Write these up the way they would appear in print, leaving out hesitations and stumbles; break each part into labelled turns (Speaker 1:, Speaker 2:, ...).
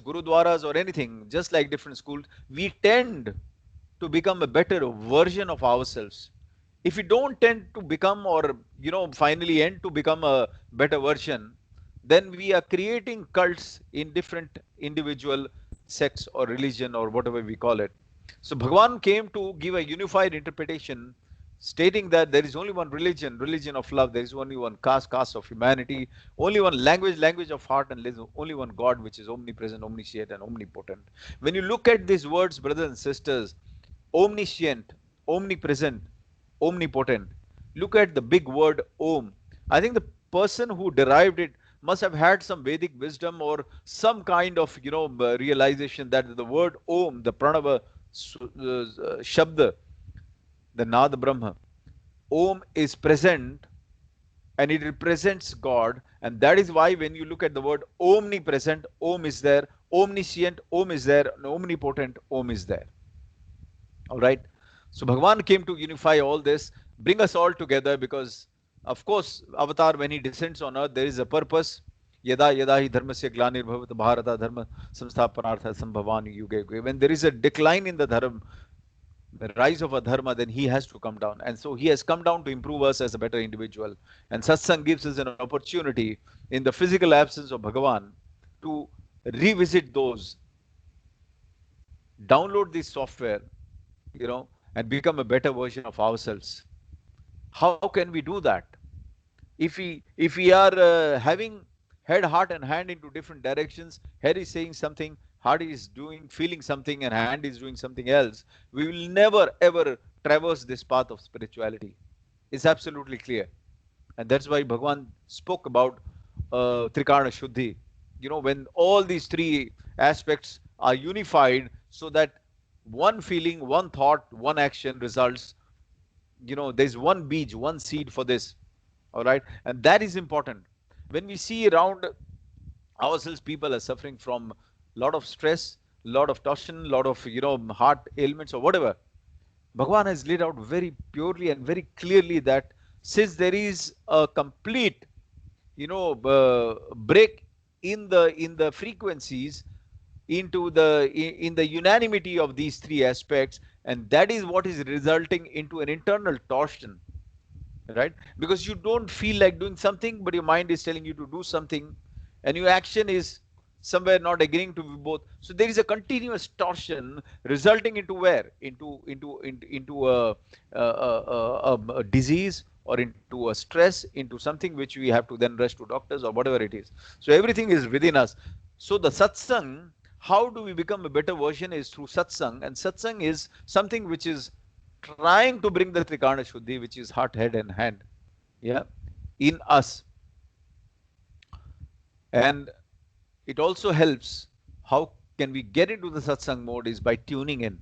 Speaker 1: gurudwaras or anything, just like different schools, we tend to become a better version of ourselves. If we don't tend to become, or finally end to become a better version, then we are creating cults in different individual sects or religion or whatever we call it. So Bhagavan came to give a unified interpretation, stating that there is only one religion, religion of love. There is only one caste, caste of humanity, only one language, language of heart, and there is only one God, which is omnipresent, omniscient, and omnipotent. When you look at these words, brothers and sisters, omniscient, omnipresent, omnipotent. Look at the big word Om. I think the person who derived it must have had some Vedic wisdom or some kind of realization that the word Om, the Pranava Shabda, the Nad Brahma, Om is present and it represents God, and that is why when you look at the word omnipresent, Om is there, omniscient, Om is there, and omnipotent, Om is there. All right. So Bhagavan came to unify all this, bring us all together, because of course Avatar, when he descends on earth, there is a purpose. Yada yada hi dharmasya glanirбhavат bharata dharma samsthapanartha sambhavani yuge yuge. When there is a decline in the dharma, the rise of a dharma, then he has to come down. And so he has come down to improve us as a better individual. And Satsang gives us an opportunity in the physical absence of Bhagavan to revisit those, download this software, and become a better version of ourselves. How can we do that? If we are having head, heart, and hand into different directions, head is saying something, heart is doing, feeling something, and hand is doing something else, we will never ever traverse this path of spirituality. It's absolutely clear. And that's why Bhagavan spoke about Trikarna Shuddhi. When all these three aspects are unified, so that one feeling, one thought, one action results, there's one beej, one seed for this. All right. And that is important. When we see around ourselves, people are suffering from a lot of stress, a lot of tension, a lot of, heart ailments or whatever. Bhagavan has laid out very purely and very clearly that since there is a complete, break in the frequencies into the unanimity of these three aspects, and that is what is resulting into an internal torsion, right? Because you don't feel like doing something, but your mind is telling you to do something, and your action is somewhere not agreeing to both. So there is a continuous torsion resulting into where? Into a disease, or into a stress, into something which we have to then rush to doctors or whatever it is. So everything is within us. So the satsang, how do we become a better version, is through satsang. And satsang is something which is trying to bring the Trikarna Shuddhi, which is heart, head, and hand, yeah, in us. And it also helps. How can we get into the satsang mode? Is by tuning in,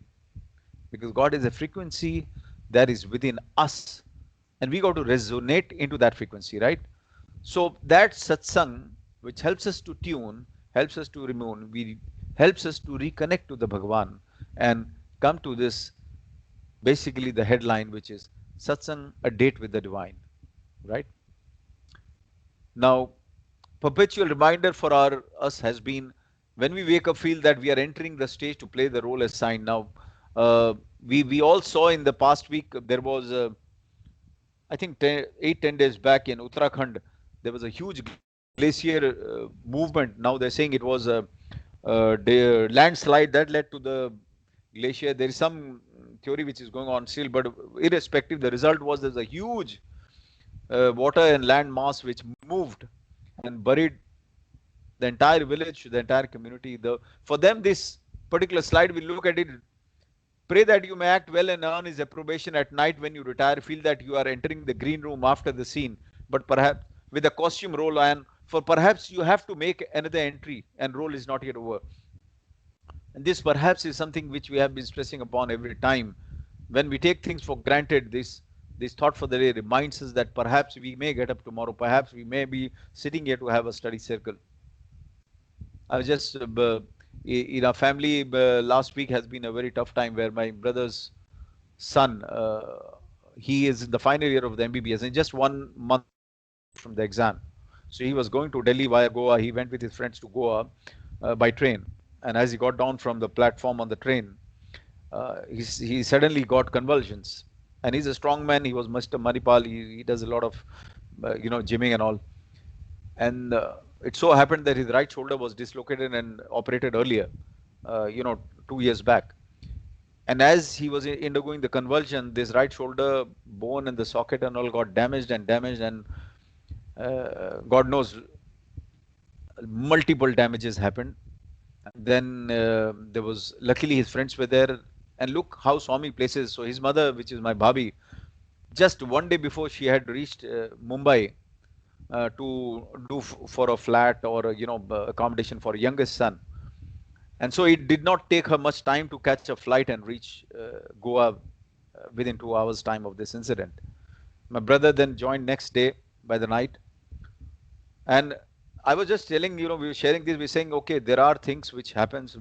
Speaker 1: because God is a frequency that is within us, and we got to resonate into that frequency, right? So that satsang, which helps us to tune, helps us to remove, helps us to reconnect to the Bhagavan and come to this, basically the headline, which is satsang, a date with the divine, right? Now, perpetual reminder for us has been, when we wake up, feel that we are entering the stage to play the role assigned. Now, we all saw in the past week, there was I think 8-10 days back in Uttarakhand, there was a huge glacier movement. Now they're saying it was a landslide that led to the glacier. There is some theory which is going on still, but irrespective, the result was there's a huge water and land mass which moved and buried the entire village, the entire community. For them, this particular slide, we look at it. Pray that you may act well and earn his approbation at night when you retire. Feel that you are entering the green room after the scene, but perhaps with a costume roll on, for perhaps you have to make another entry and role is not yet over. And this perhaps is something which we have been stressing upon every time. When we take things for granted, this thought for the day reminds us that perhaps we may get up tomorrow, perhaps we may be sitting here to have a study circle. I was just in our family last week has been a very tough time, where my brother's son, he is in the final year of the MBBS and just 1 month from the exam. So he was going to Delhi via Goa. He went with his friends to Goa by train. and as he got down from the platform on the train, he suddenly got convulsions. And he's a strong man. He was Mr. Manipal. He does a lot of, gymming and all. And it so happened that his right shoulder was dislocated and operated earlier, uh, you know, 2 years back. And as he was undergoing the convulsion, this right shoulder bone and the socket and all got damaged, and God knows multiple damages happened. And then there was, luckily his friends were there. And look how Swami places. So his mother, which is my bhabhi, just one day before she had reached Mumbai to do for a flat or accommodation for youngest son. And so it did not take her much time to catch a flight and reach Goa within 2 hours time of this incident. My brother then joined next day by the night. And I was just telling, we were sharing this, we're saying, okay, there are things which happens,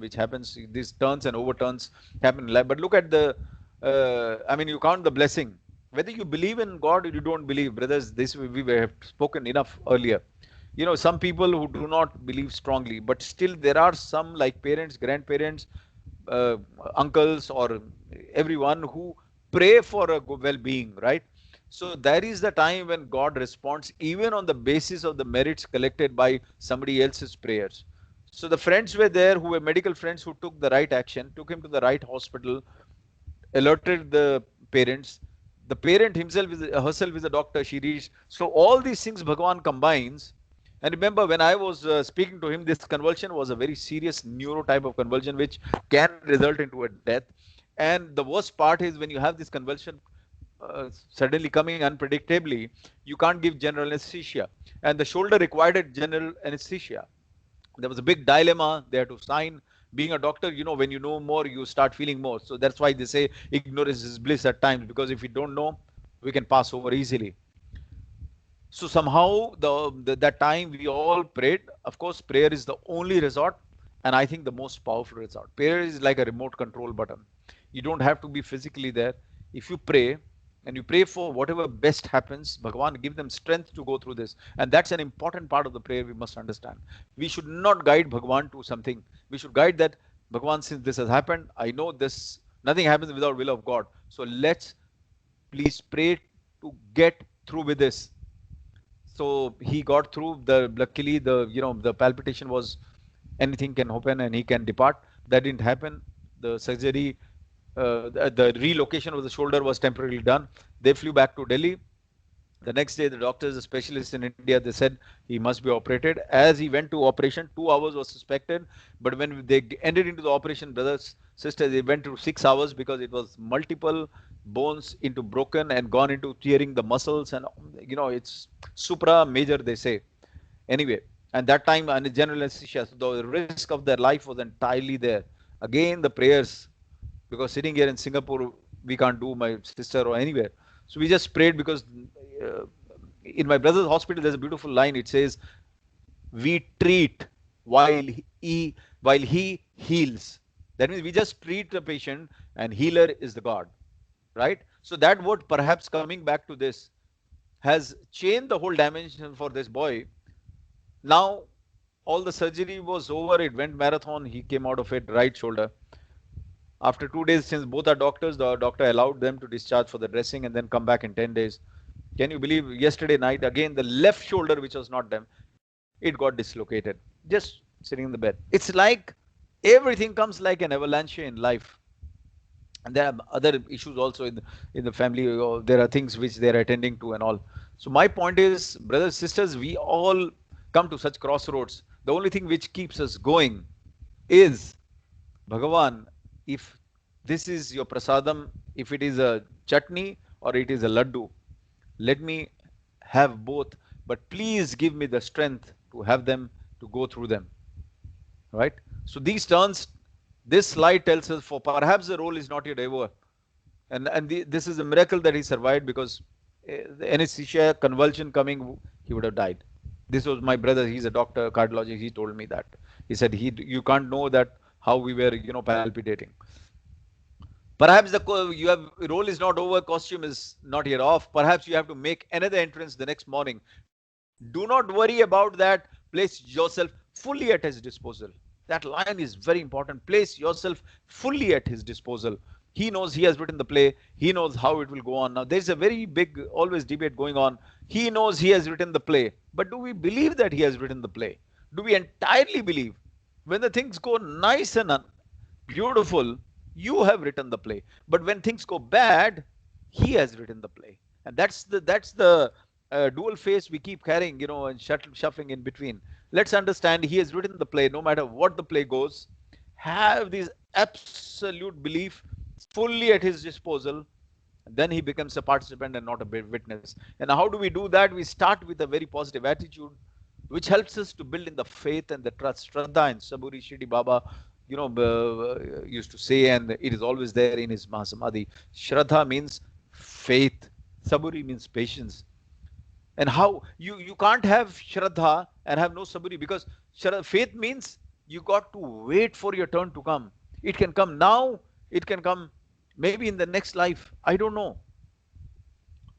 Speaker 1: these turns and overturns happen in life. But look at you count the blessing. Whether you believe in God or you don't believe, brothers, this we have spoken enough earlier. Some people who do not believe strongly, but still there are some like parents, grandparents, uh, uncles, or everyone who pray for a well-being, right? So that is the time when God responds, even on the basis of the merits collected by somebody else's prayers. So the friends were there who were medical friends who took the right action, took him to the right hospital, alerted the parents. The parent himself is herself is a doctor. She reached. So all these things Bhagavan combines. And remember, when I was speaking to him, this convulsion was a very serious neuro type of convulsion, which can result into a death. And the worst part is when you have this convulsion suddenly coming unpredictably, you can't give general anesthesia. And the shoulder required general anesthesia. There was a big dilemma. They had to sign. Being a doctor, when you know more, you start feeling more. So that's why they say ignorance is bliss at times, because if we don't know, we can pass over easily. So somehow that time we all prayed. Of course, prayer is the only resort, and I think the most powerful resort. Prayer is like a remote control button. You don't have to be physically there. If you pray, and you pray for whatever best happens, Bhagavan give them strength to go through this. And that's an important part of the prayer we must understand. We should not guide Bhagavan to something. We should guide that, Bhagavan, since this has happened, I know this, nothing happens without will of God. So let's please pray to get through with this. So he got through. Luckily the palpitation was, anything can happen and he can depart. That didn't happen. The surgery, the relocation of the shoulder was temporarily done. They flew back to Delhi. The next day, the doctors, the specialists in India, they said he must be operated. As he went to operation, 2 hours was suspected. But when they entered into the operation, brothers, sisters, they went to 6 hours because it was multiple bones into broken and gone into tearing the muscles. And, it's supra major, they say. Anyway, and that time, and general anesthesia, so the risk of their life was entirely there. Again, the prayers, because sitting here in Singapore, we can't do, my sister, or anywhere. So we just prayed because uh, in my brother's hospital, there's a beautiful line. It says, "We treat while he heals." That means we just treat the patient, and healer is the God, right? So that word, perhaps coming back to this, has changed the whole dimension for this boy. Now, all the surgery was over. It went marathon. He came out of it, right shoulder. After 2 days, since both are doctors, the doctor allowed them to discharge for the dressing and then come back in 10 days. Can you believe, yesterday night, again, the left shoulder, which was not them, it got dislocated. Just sitting in the bed. It's like everything comes like an avalanche in life. And there are other issues also in the family. There are things which they are attending to and all. So my point is, brothers, sisters, we all come to such crossroads. The only thing which keeps us going is, Bhagavan, if this is your prasadam, if it is a chutney or it is a laddu, let me have both, but please give me the strength to have them, to go through them. Right? So these turns, this slide tells us, for perhaps the role is not yet over. And this is a miracle that he survived, because the anesthesia, convulsion coming, he would have died. This was my brother. He's a doctor, cardiologist. He told me that. He said, you can't know that how we were, palpitating. Perhaps you have role is not over, costume is not yet off. Perhaps you have to make another entrance the next morning. Do not worry about that. Place yourself fully at his disposal. That line is very important. Place yourself fully at his disposal. He knows he has written the play. He knows how it will go on. Now, there's a very big, always debate going on. He knows he has written the play. But do we believe that he has written the play? Do we entirely believe? When the things go nice and beautiful, you have written the play. But when things go bad, he has written the play. And that's the dual face we keep carrying, and shuffling in between. Let's understand he has written the play. No matter what the play goes, have this absolute belief fully at his disposal. And then he becomes a participant and not a witness. And how do we do that? We start with a very positive attitude, which helps us to build in the faith and the trust. Shraddha and Saburi Shidi Baba, used to say, and it is always there in his Mahasamadhi. Shraddha means faith. Saburi means patience. And how you can't have Shraddha and have no Saburi, because faith means you got to wait for your turn to come. It can come now, it can come maybe in the next life. I don't know.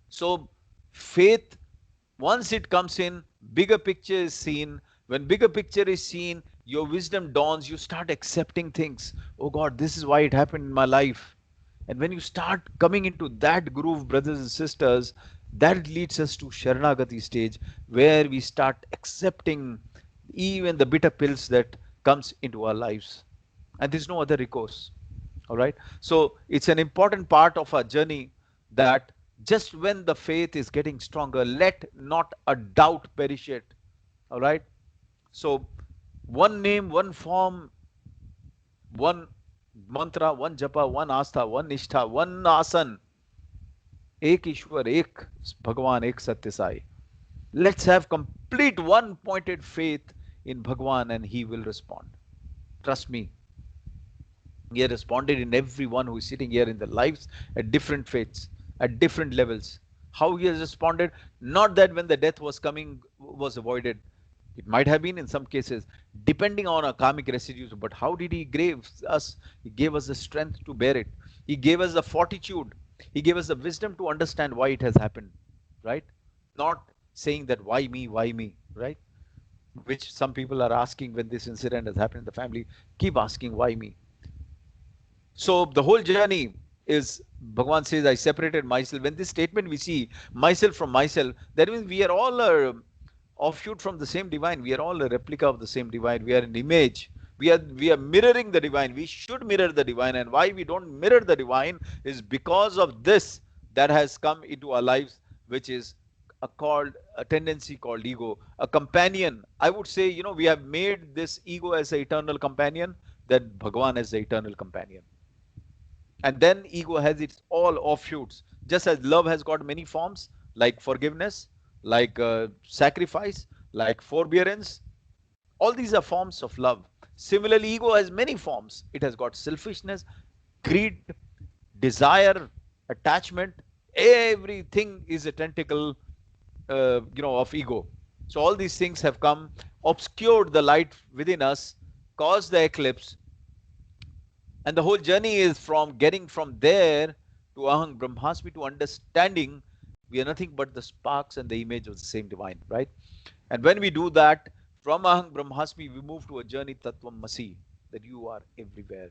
Speaker 1: So faith, once it comes in, bigger picture is seen. When bigger picture is seen, your wisdom dawns. You start accepting things. Oh God, this is why it happened in my life. And when you start coming into that groove, brothers and sisters, that leads us to Sharanagati stage, where we start accepting even the bitter pills that comes into our lives. And there's no other recourse. All right. So it's an important part of our journey that just when the faith is getting stronger, let not a doubt perish it. All right. So one name, one form, one mantra, one japa, one astha, one nishtha, one asan. Ek Ishwar, ek Bhagwan, ek Satya Sai. Let's have complete one pointed faith in Bhagwan and he will respond. Trust me. He has responded in everyone who is sitting here in their lives at different faiths, at different levels. How he has responded, not that when the death was coming was avoided. It might have been in some cases, depending on our karmic residues, but how did he give us? He gave us the strength to bear it. He gave us the fortitude. He gave us the wisdom to understand why it has happened, right? Not saying that why me, right? Which some people are asking when this incident has happened in the family. Keep asking why me. So the whole journey is, Bhagavan says, I separated myself. When this statement we see, myself from myself, that means we are all a offshoot from the same divine. We are all a replica of the same divine. We are an image. We are mirroring the divine. We should mirror the divine. And why we don't mirror the divine is because of this that has come into our lives, which is a tendency called ego, a companion. I would say, we have made this ego as an eternal companion, that Bhagavan as the eternal companion. And then ego has its all offshoots. Just as love has got many forms, like forgiveness, like sacrifice, like forbearance. All these are forms of love. Similarly, ego has many forms. It has got selfishness, greed, desire, attachment. Everything is a tentacle, of ego. So all these things have come, obscured the light within us, caused the eclipse. And the whole journey is from getting from there to Aham Brahmasmi, to understanding we are nothing but the sparks and the image of the same divine, right? And when we do that, from Aham Brahmasmi, we move to a journey Tattvam Masi, that you are everywhere.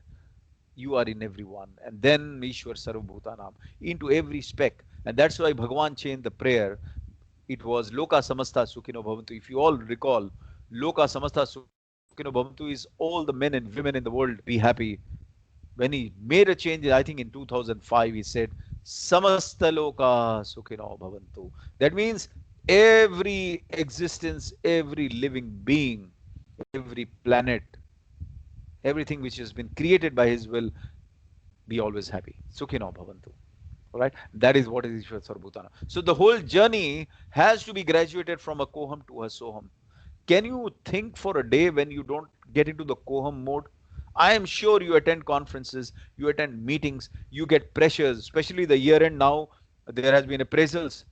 Speaker 1: You are in everyone. And then Ishwar Sarvabhutanam, into every speck. And that's why Bhagavan changed the prayer. It was Loka Samasta Sukhino Bhavantu. If you all recall, Loka Samasta Sukhino Bhavantu is all the men and women in the world be happy. When he made a change, I think in 2005, he said, Samasta Loka Sukhino Bhavantu. That means every existence, every living being, every planet, everything which has been created by his will, be always happy. Sukhino Bhavantu. Alright? That is what is Ishwar Sarvabhutana. So the whole journey has to be graduated from a Koham to a Soham. Can you think for a day when you don't get into the Koham mode? I am sure you attend conferences, you attend meetings, you get pressures, especially the year end now, there has been appraisals.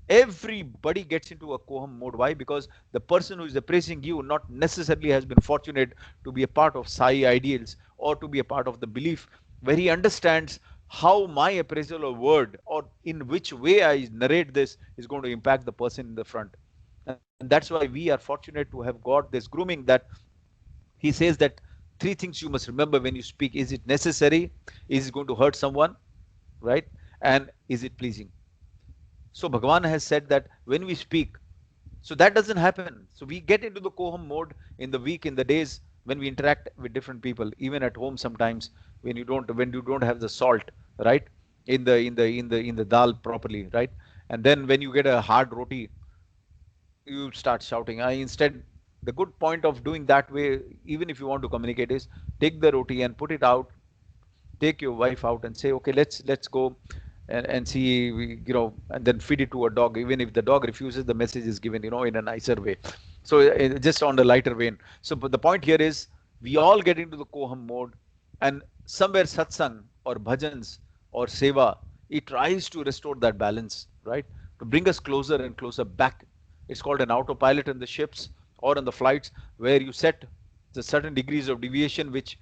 Speaker 1: Everybody gets into a Koham mode. Why? Because the person who is appraising you not necessarily has been fortunate to be a part of Sai ideals or to be a part of the belief where he understands how my appraisal or word or in which way I narrate this is going to impact the person in the front. And that's why we are fortunate to have got this grooming, that he says that Three things you must remember when you speak. Is it necessary? Is it going to hurt someone? Right? And is it pleasing? So Bhagavan has said that when we speak, so that doesn't happen. So we get into the Koham mode in the week, in the days when we interact with different people, even at home sometimes when you don't have the salt, right? In the dal properly, right? And then when you get a hard roti, you start shouting. Instead, the good point of doing that way, even if you want to communicate, is take the roti and put it out, take your wife out and say, okay, let's go and see, and then feed it to a dog. Even if the dog refuses, the message is given, in a nicer way. So just on the lighter vein. So but the point here is, we all get into the Koham mode, and somewhere satsang or bhajans or seva, it tries to restore that balance, right? To bring us closer and closer back. It's called an autopilot in the ships or on the flights, where you set the certain degrees of deviation, which,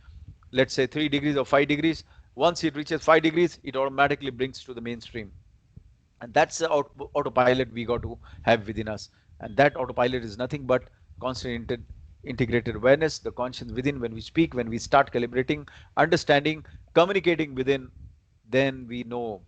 Speaker 1: let's say, 3 degrees or 5 degrees. Once it reaches 5 degrees, it automatically brings to the mainstream. And that's the autopilot we got to have within us. And that autopilot is nothing but constant integrated awareness, the conscience within. When we speak, when we start calibrating, understanding, communicating within, then we know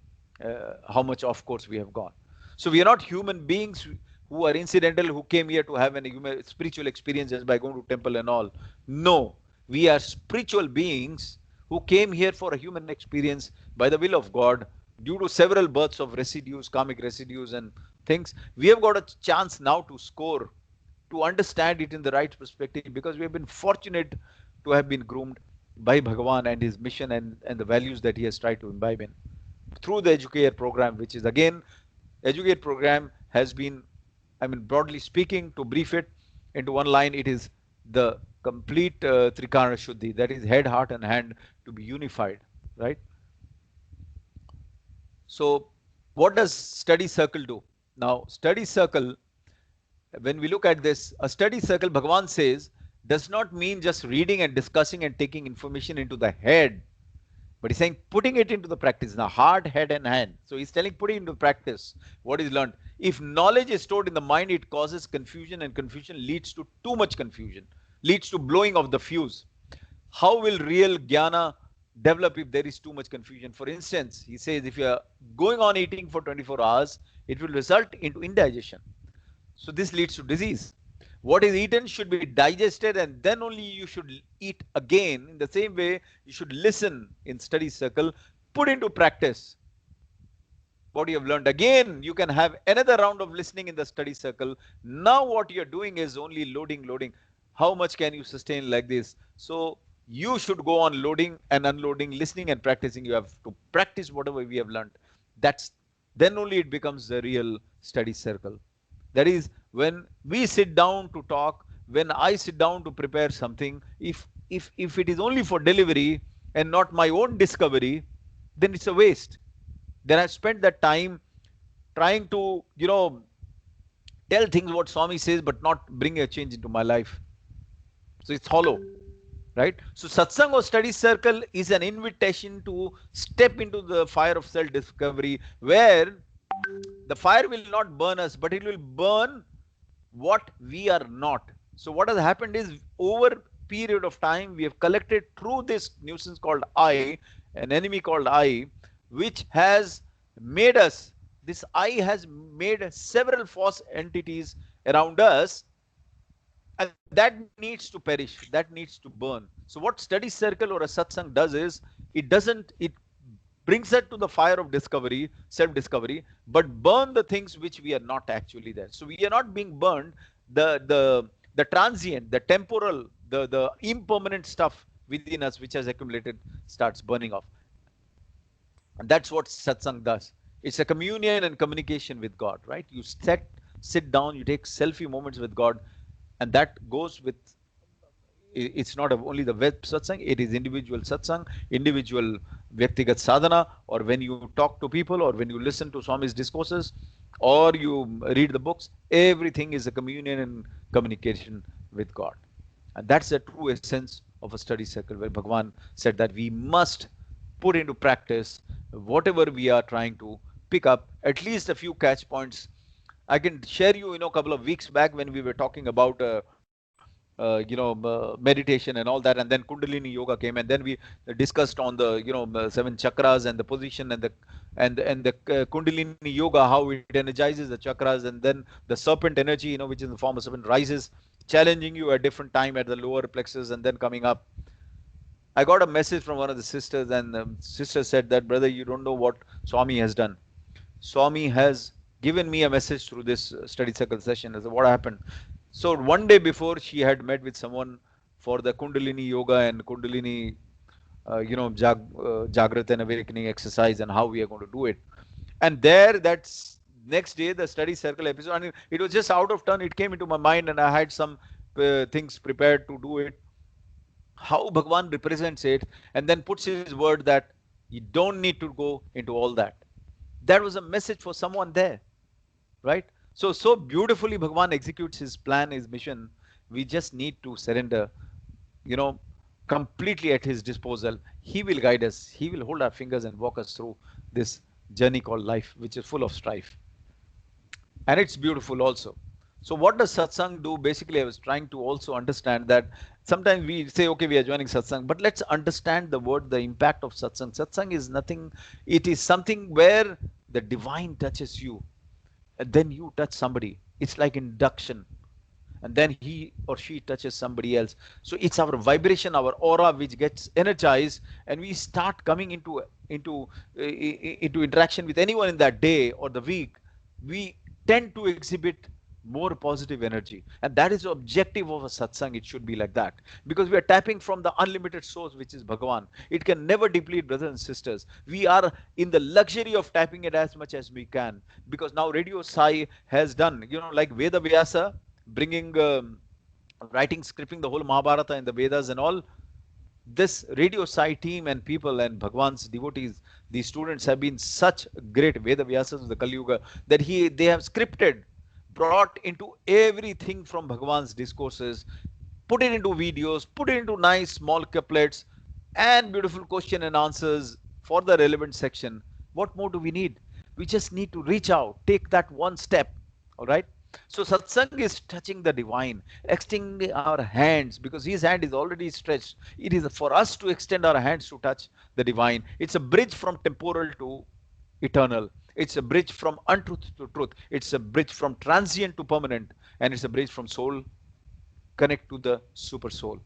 Speaker 1: how much off course we have gone. So we are not human beings who are incidental, who came here to have an human spiritual experience just by going to temple and all. No, we are spiritual beings who came here for a human experience by the will of God, due to several births of residues, karmic residues and things. We have got a chance now to score, to understand it in the right perspective, because we have been fortunate to have been groomed by Bhagavan and his mission and the values that he has tried to imbibe in. Through the Educate program, which is again, Educate program has been, broadly speaking, to brief it into one line, it is the complete Trikarna Shuddhi, that is head, heart and hand to be unified, right? So what does study circle do? Now, study circle, when we look at this, a study circle, Bhagavan says, does not mean just reading and discussing and taking information into the head, but he's saying putting it into the practice. Now, heart, head and hand. So he's telling putting into practice what is learned. If knowledge is stored in the mind, it causes confusion, and confusion leads to too much confusion, leads to blowing of the fuse. How will real jnana develop if there is too much confusion? For instance, he says if you are going on eating for 24 hours, it will result into indigestion. So this leads to disease. What is eaten should be digested, and then only you should eat again. In the same way, you should listen in study circle, put into practice what you have learned. Again, you can have another round of listening in the study circle. Now what you're doing is only loading. How much can you sustain like this? So you should go on loading and unloading, listening and practicing. You have to practice whatever we have learned. Then only it becomes the real study circle. That is, when we sit down to talk, when I sit down to prepare something, if it is only for delivery and not my own discovery, then it's a waste. Then I spent that time trying to, tell things what Swami says, but not bring a change into my life. So it's hollow, right? So satsang or study circle is an invitation to step into the fire of self-discovery, where the fire will not burn us, but it will burn what we are not. So what has happened is, over a period of time, we have collected through this nuisance called I, an enemy called I, which has made us, this I has made several false entities around us, and that needs to perish, that needs to burn. So what study circle or a satsang does is, it brings us to the fire of discovery, self-discovery, but burn the things which we are not actually there. So we are not being burned. The transient, the temporal, the impermanent stuff within us which has accumulated starts burning off. And that's what satsang does. It's a communion and communication with God, right? You sit down, you take selfie moments with God, and that goes with, it's not only the web satsang, it is individual satsang, individual vyaktigat sadhana, or when you talk to people, or when you listen to Swami's discourses, or you read the books, everything is a communion and communication with God. And that's the true essence of a study circle, where Bhagavan said that we must put into practice whatever we are trying to pick up, at least a few catch points. I can share you, a couple of weeks back when we were talking about meditation and all that, and then Kundalini yoga came, and then we discussed on the seven chakras and the position and the Kundalini yoga, how it energizes the chakras, and then the serpent energy, which is in the form of serpent, rises, challenging you at different time at the lower plexus and then coming up. I got a message from one of the sisters, and the sister said that, brother, you don't know what Swami has done. Swami has given me a message through this study circle session. I said, what happened? So one day before, she had met with someone for the Kundalini yoga and Kundalini, Jagrat and awakening exercise, and how we are going to do it. And there, that's next day, the study circle episode, and it was just out of turn. It came into my mind, and I had some things prepared to do it. How Bhagwan represents it, and then puts his word that you don't need to go into all that. That was a message for someone there, right? So beautifully Bhagwan executes his plan, his mission. We just need to surrender, you know, completely at his disposal. He will guide us. He will hold our fingers and walk us through this journey called life, which is full of strife. And it's beautiful also. So what does satsang do? Basically, I was trying to also understand that sometimes we say, okay, we are joining satsang, but let's understand the word, the impact of satsang. Satsang is nothing, it is something where the divine touches you, and then you touch somebody. It's like induction, and then he or she touches somebody else. So it's our vibration, our aura, which gets energized, and we start coming into interaction with anyone in that day or the week. We tend to exhibit more positive energy, and that is the objective of a satsang. It should be like that, because we are tapping from the unlimited source, which is Bhagavan. It can never deplete, brothers and sisters. We are in the luxury of tapping it as much as we can, because now Radio Sai has done, like Veda Vyasa, bringing writing, scripting the whole Mahabharata and the Vedas and all. This Radio Sai team and people and Bhagwan's devotees, these students have been such great Veda Vyasas of the Kali Yuga, that they have scripted, brought into everything from Bhagwan's discourses, put it into videos, put it into nice small couplets and beautiful question and answers for the relevant section. What more do we need? We just need to reach out, take that one step. All right. So satsang is touching the divine, extending our hands, because his hand is already stretched. It is for us to extend our hands to touch the divine. It's a bridge from temporal to eternal. It's a bridge from untruth to truth. It's a bridge from transient to permanent. And it's a bridge from soul connect to the super soul.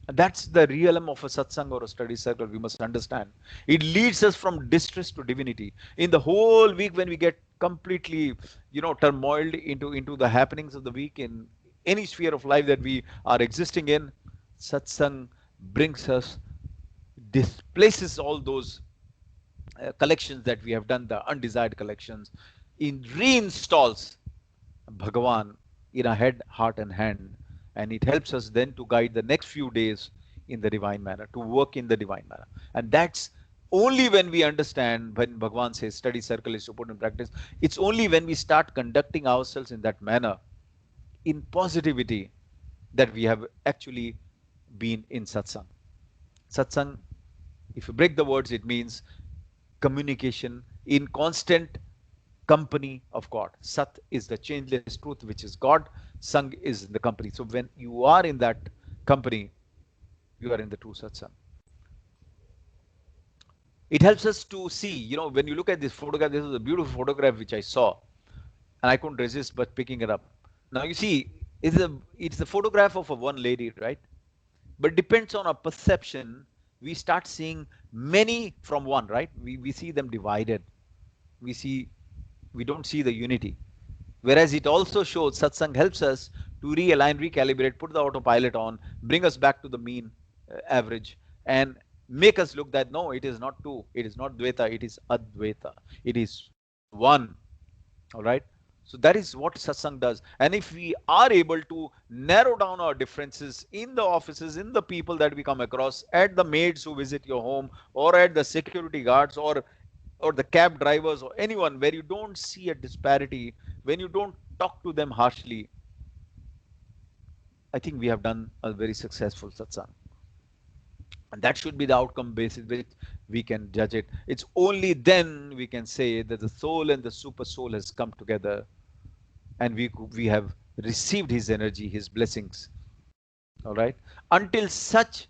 Speaker 1: And that's the realm of a satsang or a study circle, we must understand. It leads us from distress to divinity. In the whole week, when we get completely, turmoiled into the happenings of the week in any sphere of life that we are existing in, satsang brings us, displaces all those collections that we have done, the undesired collections, in reinstalls Bhagavan in our head, heart, and hand. And it helps us then to guide the next few days in the divine manner, to work in the divine manner. And that's only when we understand, when Bhagavan says study circle is to put in practice, it's only when we start conducting ourselves in that manner, in positivity, that we have actually been in satsang. Satsang, if you break the words, it means communication in constant company of God. Sat is the changeless truth, which is God. Sang is the company. So when you are in that company, you are in the true satsang. It helps us to see, when you look at this photograph, this is a beautiful photograph which I saw, and I couldn't resist but picking it up. Now you see, it's a photograph of a one lady, right? But depends on our perception. We start seeing many from one, right? We see them divided. We don't see the unity. Whereas it also shows, satsang helps us to realign, recalibrate, put the autopilot on, bring us back to the mean average, and make us look that no, it is not two, it is not dvaita, it is advaita, it is one. All right. So that is what satsang does. And if we are able to narrow down our differences in the offices, in the people that we come across, at the maids who visit your home, or at the security guards, or the cab drivers, or anyone, where you don't see a disparity, when you don't talk to them harshly, I think we have done a very successful satsang. And that should be the outcome basis which we can judge it. It's only then we can say that the soul and the super soul has come together, and we have received his energy, his blessings. All right. Until such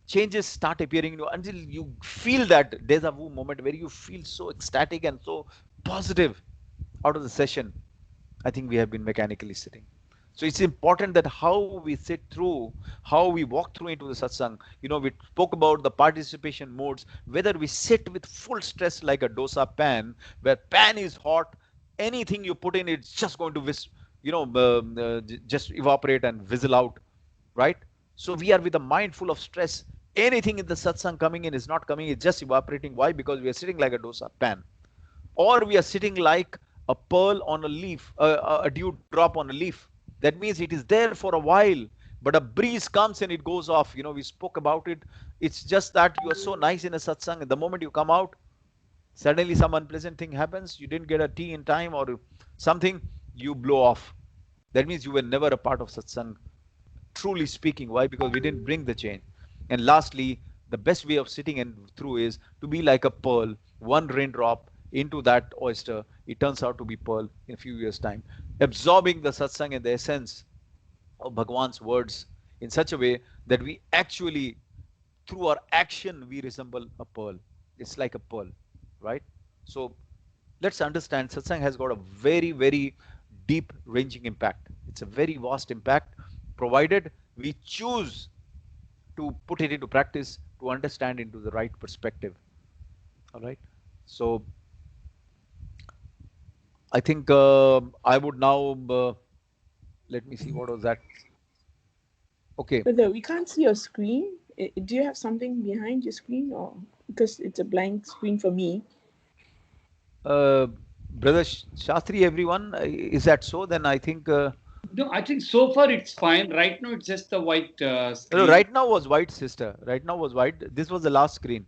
Speaker 1: changes start appearing in you, until you feel that deja vu moment where you feel so ecstatic and so positive out of the session, I think we have been mechanically sitting. So it's important that how we sit through, how we walk through into the satsang. We spoke about the participation modes, whether we sit with full stress like a dosa pan, where pan is hot, anything you put in, it's just going to just evaporate and fizzle out, right? So we are with a mind full of stress. Anything in the satsang coming in is not coming, it's just evaporating. Why? Because we are sitting like a dosa pan, or we are sitting like a pearl on a leaf, a dew drop on a leaf. That means it is there for a while, but a breeze comes and it goes off. We spoke about it. It's just that you are so nice in a satsang, and the moment you come out, suddenly some unpleasant thing happens. You didn't get a tea in time or something, you blow off. That means you were never a part of satsang, truly speaking. Why? Because we didn't bring the change. And lastly, the best way of sitting and through is to be like a pearl. One raindrop into that oyster, it turns out to be pearl in a few years' time, absorbing the satsang and the essence of Bhagwan's words in such a way that we actually, through our action, we resemble a pearl. It's like a pearl, right? So let's understand satsang has got a very, very deep ranging impact. It's a very vast impact, provided we choose to put it into practice, to understand into the right perspective. All right. So I think I would now let me see what was that. Okay.
Speaker 2: But we can't see your screen. Do you have something behind your screen, or because it's a blank screen for me?
Speaker 1: Uh, Brother Shastri, everyone, is that so? Then I think
Speaker 3: No, I think so far it's fine. Right now it's just the white
Speaker 1: no,
Speaker 3: screen.
Speaker 1: right now was white, sister. Right now was white. This was the last screen.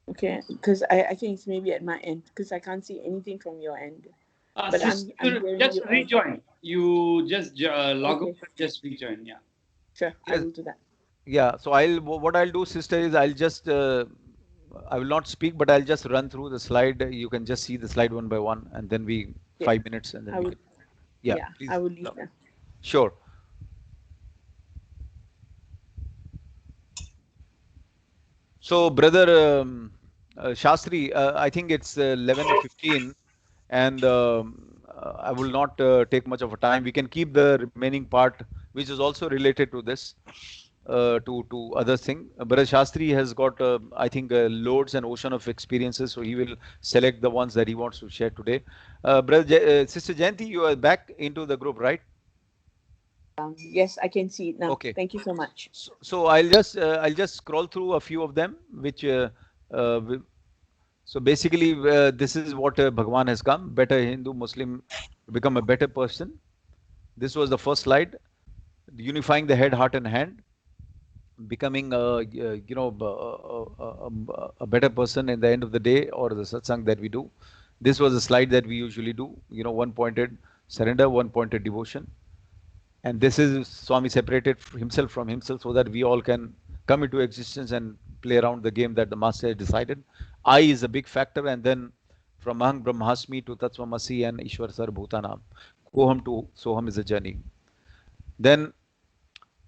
Speaker 2: Okay, because I think it's maybe at my end because I can't see anything from your end. But I'm
Speaker 3: Sister,
Speaker 2: hearing
Speaker 3: just
Speaker 2: you all fine.
Speaker 3: rejoin. You just log out
Speaker 2: Okay,
Speaker 3: and just rejoin. Yeah.
Speaker 2: sure, I
Speaker 1: Yes.
Speaker 2: will do that.
Speaker 1: Yeah. So what I'll do, sister, is I'll just I will not speak, but I'll just run through the slide. You can just see the slide one by one, and then we
Speaker 2: Yeah,
Speaker 1: 5 minutes, and then
Speaker 2: I
Speaker 1: we
Speaker 2: would.
Speaker 1: can. Yeah,
Speaker 2: Yeah, I
Speaker 1: please.
Speaker 2: will leave now.
Speaker 1: Sure. So, brother Shastri, I think it's 11:15, and I will not take much of a time. We can keep the remaining part, which is also related to this, to other thing. Brother Shastri has got, I think, loads and ocean of experiences, so he will select the ones that he wants to share today. Sister Jayanti, you are back into the group, right?
Speaker 2: Yes, I can see it now.
Speaker 1: Okay.
Speaker 2: Thank you so much.
Speaker 1: So I'll just scroll through a few of them, which uh, so basically, this is what Bhagwan has come. Better Hindu, Muslim, become a better person. This was the first slide. Unifying the head, heart, and hand, becoming a better person in the end of the day, or the satsang that we do. This was a slide that we usually do. One pointed surrender, one pointed devotion, and this is Swami separated himself from himself so that we all can come into existence and play around the game that the master has decided. I is a big factor, and then from Ahang Brahmasmi to Tatsvamasi and Ishwar Sar Bhutanam. Koham to Soham is a journey. Then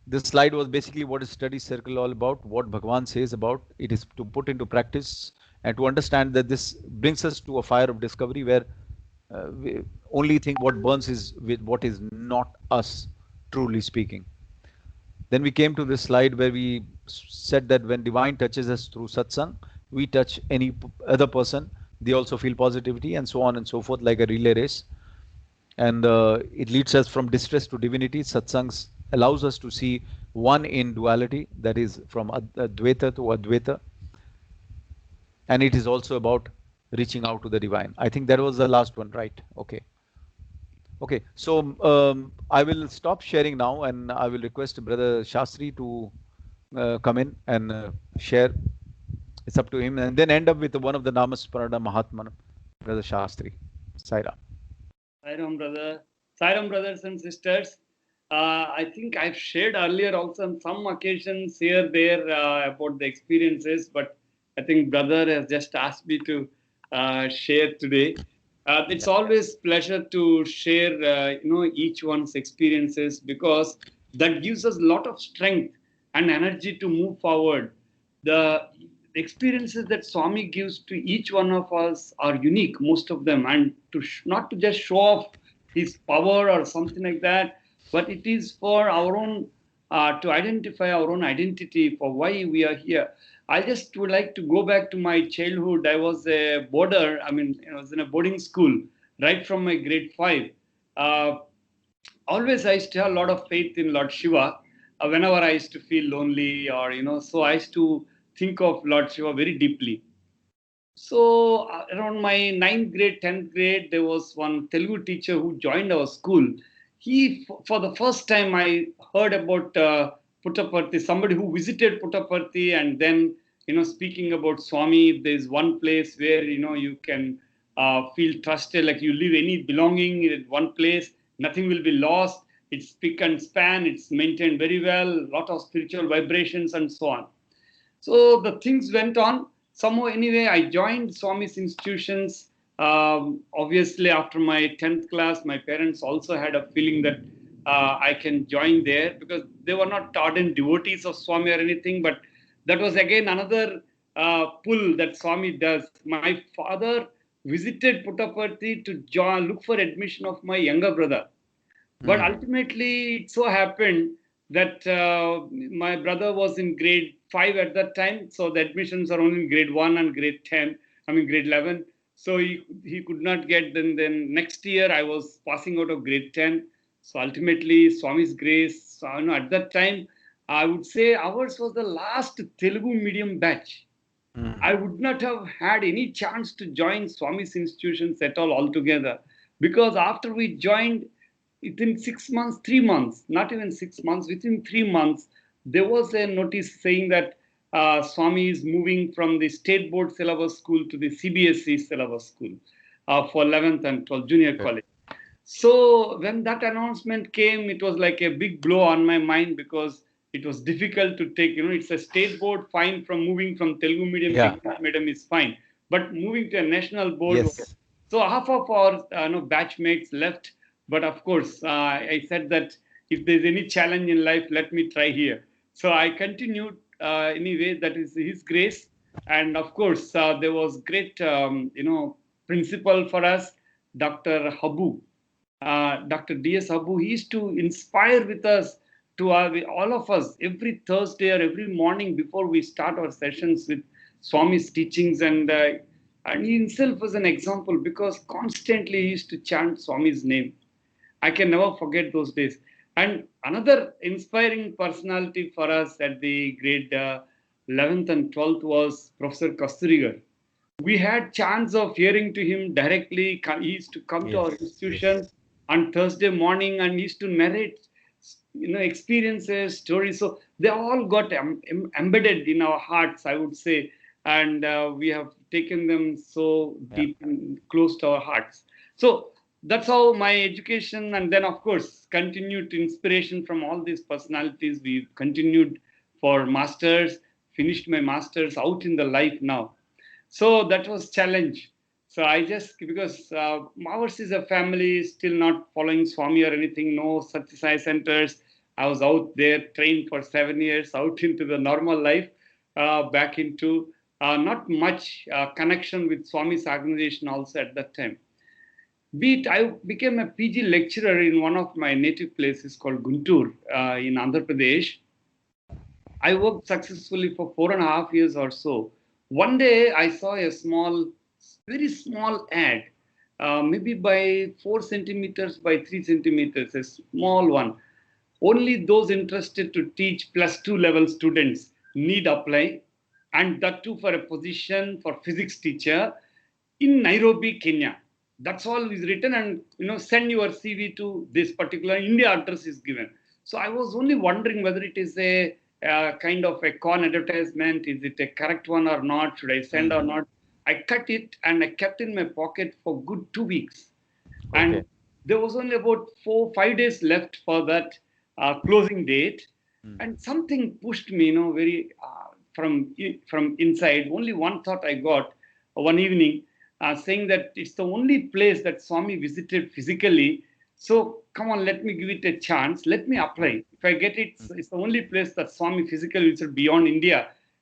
Speaker 1: this slide was basically what is study circle all about, what Bhagwan says about it is to put into practice and to understand that this brings us to a fire of discovery where we only think what burns is with what is not us, truly speaking. Then we came to this slide where we said that when divine touches us through satsang, we touch any other person, they also feel positivity, and so on and so forth, like a relay race. And it leads us from distress to divinity. Satsangs allows us to see one in duality, that is from Advaita to Advaita, and it is also about reaching out to the divine. I think that was the last one, right? Okay. Okay, so I will stop sharing now, and I will request Brother Shastri to come in and share. It's up to him, and then end up with one of the Namasparana Mahatman, Brother Shastri. Saira.
Speaker 3: Sairam, brother. Sairam, brothers and sisters. I think I've shared earlier also on some occasions here, there about the experiences, but I think brother has just asked me to share today. It's
Speaker 1: Yeah.
Speaker 3: always pleasure to share, each one's experiences because that gives us a lot of strength and energy to move forward. The experiences that Swami gives to each one of us are unique, most of them, and not to just show off his power or something like that, but it is for our own, to identify our own identity for why we are here. I just would like to go back to my childhood. I was a boarder. I mean, I was in a boarding school right from my grade 5. Uh, Always I used to have a lot of faith in Lord Shiva. Whenever I used to feel lonely, or so I used to think of Lord Shiva very deeply. So around my ninth grade, 10th grade, there was one Telugu teacher who joined our school. For the first time, I heard about Puttaparthi, somebody who visited Puttaparthi, and then, speaking about Swami, there's one place where, you can feel trusted, like you leave any belonging in one place, nothing will be lost. It's spick and span, it's maintained very well, lot of spiritual vibrations and so on. So the things went on. Somehow, anyway, I joined Swami's institutions. Obviously, after my 10th class, my parents also had a feeling that I can join there, because they were not ardent devotees of Swami or anything, but that was again another pull that Swami does. My father visited Puttaparthi to look for admission of my younger brother. But ultimately, it so happened that my brother was in grade 5 at that time. So the admissions are only in grade 1 and grade 10, grade 11. So he could not get. Then next year, I was passing out of grade 10. So ultimately, Swami's grace, at that time, I would say ours was the last Telugu medium batch. I would not have had any chance to join Swami's institutions at all altogether, because after we joined, within 6 months, 3 months, not even 6 months, within 3 months, there was a notice saying that Swami is moving from the state board syllabus school to the CBSE syllabus school for 11th and 12th junior college. So when that announcement came, it was like a big blow on my mind, because it was difficult to take. It's a state board, fine, from moving from Telugu medium to English medium is fine, but moving to a national board.
Speaker 1: Yes.
Speaker 3: So half of our batchmates left, but of course, I said that if there's any challenge in life, let me try here. So I continued anyway. That is His grace, and of course, there was great, principal for us, Dr. Habu. Dr. D.S. Habu, he used to inspire with us, to all of us, every Thursday or every morning before we start our sessions with Swami's teachings. And he himself was an example, because constantly he used to chant Swami's name. I can never forget those days. And another inspiring personality for us at the grade 11th and 12th was Professor Kasturigar. We had chance of hearing to him directly. He used to come to our institution on Thursday morning, and he used to narrate, experiences, stories. So they all got embedded in our hearts, I would say, and we have taken them so deep and close to our hearts. So that's how my education, and then of course continued inspiration from all these personalities. We continued for masters, finished my masters, out in the life now. So that was challenge. So I just, because ours is a family still not following Swami or anything, no Satya Sai centers. I was out there, trained for 7 years, out into the normal life, back into not much connection with Swami's organization also at that time. I became a PG lecturer in one of my native places called Guntur in Andhra Pradesh. I worked successfully for 4.5 years or so. One day I saw a very small ad, maybe by 4 centimeters by 3 centimeters, a small one. Only those interested to teach +2 level students need apply, and that too for a position for physics teacher in Nairobi, Kenya. That's all is written, and send your CV to this particular India address is given. So I was only wondering whether it is a kind of a con advertisement. Is it a correct one or not? Should I send or not? I cut it and I kept in my pocket for good 2 weeks. And there was only about 4-5 days left for that closing date. And something pushed me, very from inside. Only one thought I got one evening, saying that it's the only place that Swami visited physically. So come on, let me give it a chance. Let me apply. If I get it, it's the only place that Swami physically visited beyond India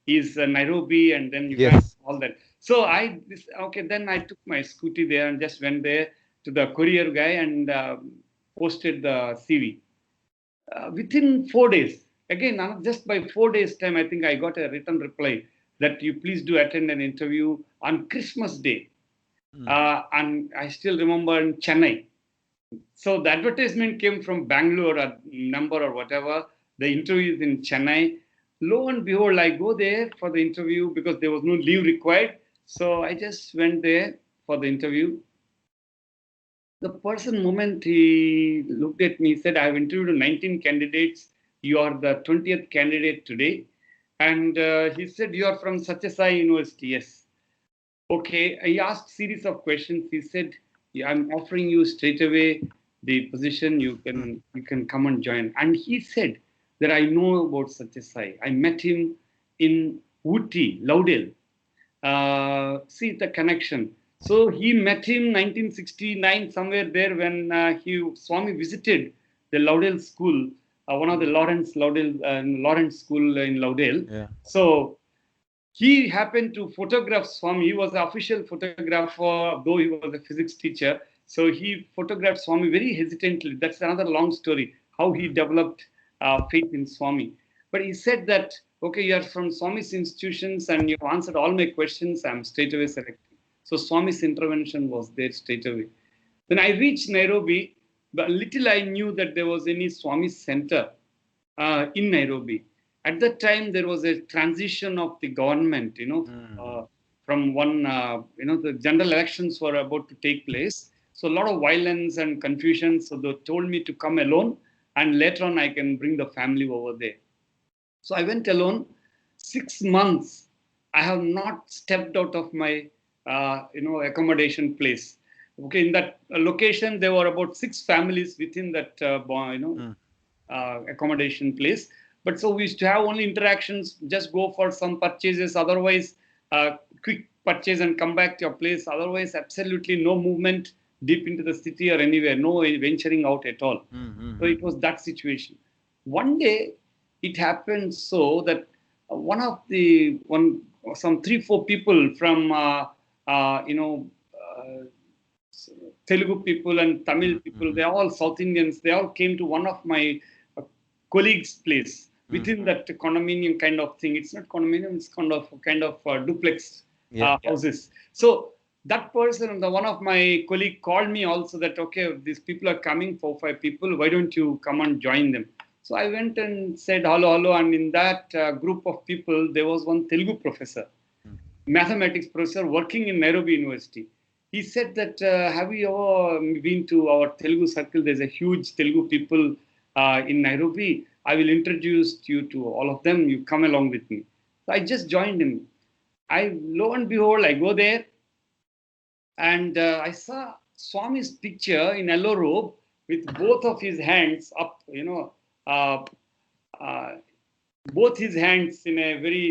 Speaker 3: is Nairobi, and then Uganda,
Speaker 1: Yes.
Speaker 3: all that. So okay. Then I took my scooty there and just went there to the courier guy and posted the CV. Within 4 days, again, just by 4 days' time, I think I got a written reply that you please do attend an interview on Christmas Day.
Speaker 1: Mm.
Speaker 3: And I still remember in Chennai. So the advertisement came from Bangalore or number or whatever. The interview is in Chennai. Lo and behold, I go there for the interview because there was no leave required. So I just went there for the interview. The person, moment he looked at me, said, I have interviewed 19 candidates. You are the 20th candidate today. And he said, you are from Satyasai University. Yes. Okay, I asked series of questions. He said, yeah, I'm offering you straight away the position. You can come and join. And he said that I know about Satyasai. I met him in Ooty, Laudel. See the connection. So he met him 1969 somewhere there when Swami visited the Laudel school, one of the Lawrence school in Laudel.
Speaker 1: Yeah.
Speaker 3: So he happened to photograph Swami. He was the official photographer, though he was a physics teacher. So he photographed Swami very hesitantly. That's another long story, how he developed faith in Swami. But he said that, okay, you are from Swami's institutions and you answered all my questions. I'm straight away selected. So Swami's intervention was there straight away. Then I reached Nairobi, but little I knew that there was any Swami center in Nairobi. At that time, there was a transition of the government,
Speaker 1: Mm.
Speaker 3: from one, the general elections were about to take place. So a lot of violence and confusion. So they told me to come alone, and later on I can bring the family over there. So I went alone. 6 months, I have not stepped out of my, accommodation place. Okay, in that location, there were about 6 families within that,
Speaker 1: Mm.
Speaker 3: accommodation place. But so we used to have only interactions, just go for some purchases, otherwise, quick purchase and come back to your place. Otherwise, absolutely no movement deep into the city or anywhere, no venturing out at all.
Speaker 1: Mm.
Speaker 3: So it was that situation. One day, it happened so that some 3-4 people from Telugu people and Tamil people,
Speaker 1: Mm.
Speaker 3: they're all South Indians. They all came to one of my uh, colleagues' place
Speaker 1: Mm.
Speaker 3: within that condominium kind of thing. It's not condominium; it's kind of duplex
Speaker 1: Yeah.
Speaker 3: houses. So that person, the one of my colleague, called me also that okay, these people are coming, 4-5 people. Why don't you come and join them? So I went and said hello, hello, and in that group of people, there was one Telugu professor,
Speaker 1: Mm.
Speaker 3: mathematics professor working in Nairobi University. He said that, have you ever been to our Telugu circle? There's a huge Telugu people in Nairobi. I will introduce you to all of them. You come along with me. So I just joined him. Lo and behold, I go there and I saw Swami's picture in yellow robe with both of his hands up, uh, uh, both his hands in a very,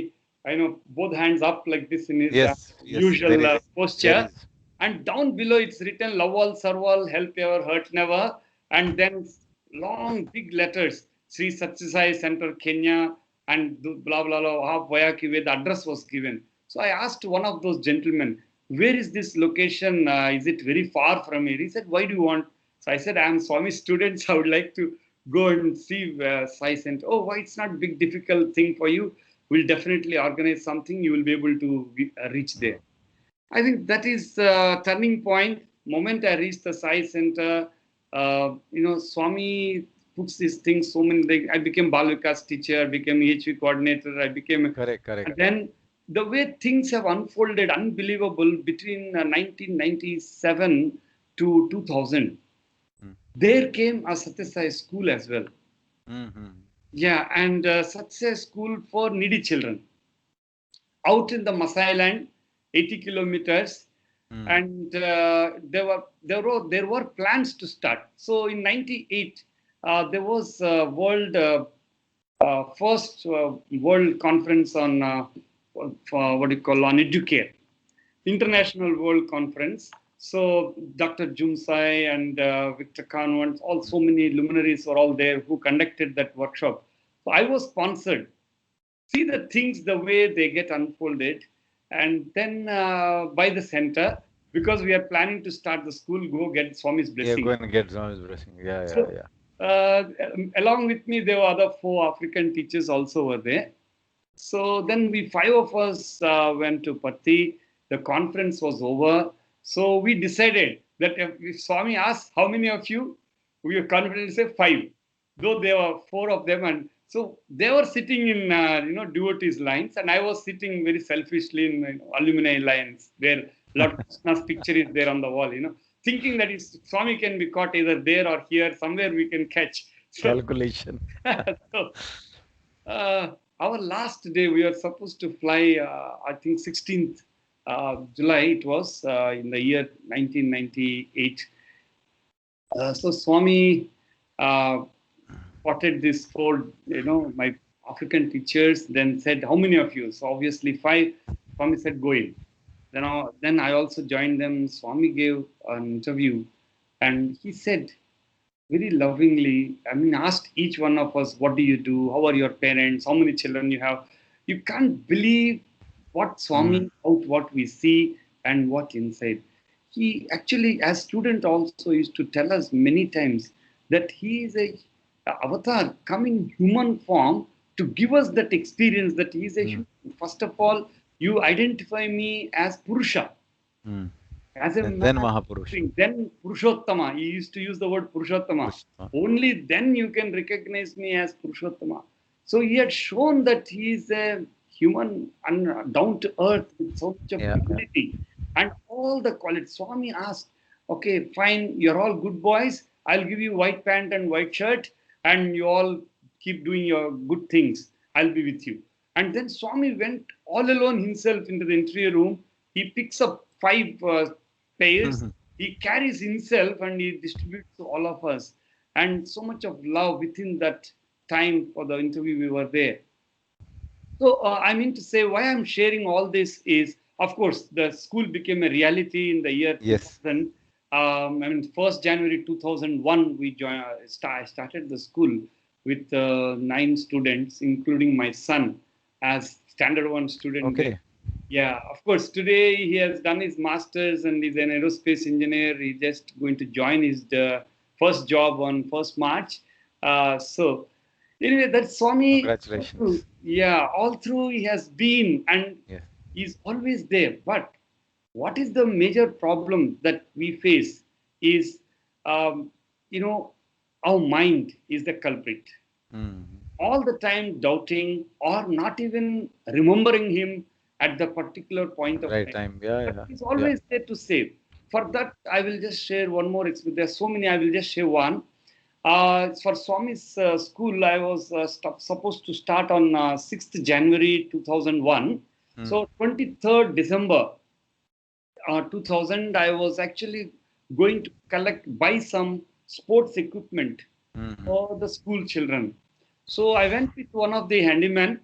Speaker 3: both hands up like this in his
Speaker 1: Yes. Yes. There
Speaker 3: usual
Speaker 1: is. There
Speaker 3: posture.
Speaker 1: is.
Speaker 3: And down below it's written, love all, serve all, help ever, hurt never. And then long, big letters, Sri Satsai Center, Kenya, and blah, blah, blah, Vayaki, where the address was given. So I asked one of those gentlemen, where is this location? Is it very far from here? He said, why do you want? So I said, I'm Swami's student, so I would like to go and see Sai Center. Oh, why it's not a big difficult thing for you. We'll definitely organize something. You will be able to reach there. I think that is the turning point. Moment I reached the Sai Center, Swami puts these things so many. Like I became Balvikas teacher, became EHV coordinator. I became,
Speaker 1: Correct. Correct.
Speaker 3: and then the way things have unfolded, unbelievable between 1997 to 2000.
Speaker 1: Mm.
Speaker 3: There came a Satyasai school as well.
Speaker 1: Mm-hmm.
Speaker 3: Yeah, and such a school for needy children out in the Masai land, 80 kilometers,
Speaker 1: Mm.
Speaker 3: and there were plans to start. So in '98, there was first world conference on for what you call on educare, international world conference. So Dr. Jumsai and Victor Khan, all so many luminaries were all there who conducted that workshop. So I was sponsored. See the things the way they get unfolded, and then by the center, because we are planning to start the school, go get Swami's
Speaker 1: Yeah,
Speaker 3: blessing.
Speaker 1: go and get Swami's blessing. Yeah, yeah,
Speaker 3: So,
Speaker 1: yeah.
Speaker 3: along with me, there were other 4 African teachers also were there. So then we 5 of us went to Patti. The conference was over. So we decided that if Swami asked how many of you, we were confident to say 5. Though there were 4 of them, and so they were sitting in devotees lines, and I was sitting very selfishly in alumni lines where Lord Krishna's picture is there on the wall. Thinking that if Swami can be caught either there or here, somewhere we can catch. So,
Speaker 1: Calculation.
Speaker 3: so uh, our last day, we are supposed to fly, I think 16th July, it was in the year 1998. So Swami spotted this 4, my African teachers, then said, how many of you? So obviously 5. Swami said, go in. Then I also joined them. Swami gave an interview, and he said, very lovingly, asked each one of us, what do you do? How are your parents? How many children you have? You can't believe what
Speaker 1: Mm.
Speaker 3: Swami out, what we see and what inside. He actually, as student also used to tell us many times that he is a avatar coming human form to give us that experience that he is a
Speaker 1: Mm.
Speaker 3: human. First of all, you identify me as Purusha,
Speaker 1: Mm.
Speaker 3: as a
Speaker 1: Then
Speaker 3: man,
Speaker 1: Mahapurush.
Speaker 3: then Purushottama. He used to use the word Purushottama.
Speaker 1: Purush.
Speaker 3: Only then you can recognize me as Purushottama. So he had shown that he is a human and down to earth with so much of
Speaker 1: Yeah, yeah.
Speaker 3: humility and all the qualities. Swami asked, okay, fine, you're all good boys. I'll give you white pant and white shirt, and you all keep doing your good things. I'll be with you. And then Swami went all alone himself into the interior room. He picks up 5 pairs. He carries himself and he distributes to all of us. And so much of love within that time for the interview we were there. So I mean to say why I'm sharing all this is, of course, the school became a reality in the year
Speaker 1: Yes.
Speaker 3: 2000. 1st January 2001, we started the school with 9 students, including my son as standard 1 student there.
Speaker 1: Okay.
Speaker 3: Yeah, of course. Today he has done his masters and he's an aerospace engineer. He's just going to join his first job on 1st March. So anyway, that Swami,
Speaker 1: Congratulations.
Speaker 3: yeah, all through he has been and
Speaker 1: Yes.
Speaker 3: he's always there. But what is the major problem that we face is, um, you know, our mind is the culprit.
Speaker 1: Mm.
Speaker 3: All the time doubting or not even remembering him at the particular point of
Speaker 1: Right
Speaker 3: time.
Speaker 1: time. Yeah,
Speaker 3: But
Speaker 1: yeah.
Speaker 3: he's
Speaker 1: Yeah.
Speaker 3: always there to save. For that, I will just share one more experience. There's so many, I will just share one. For Swami's school, I was supposed to start on 6th January 2001.
Speaker 1: Mm.
Speaker 3: So 23rd December 2000, I was actually going to buy some sports equipment
Speaker 1: Mm.
Speaker 3: for the school children. So I went with one of the handymen.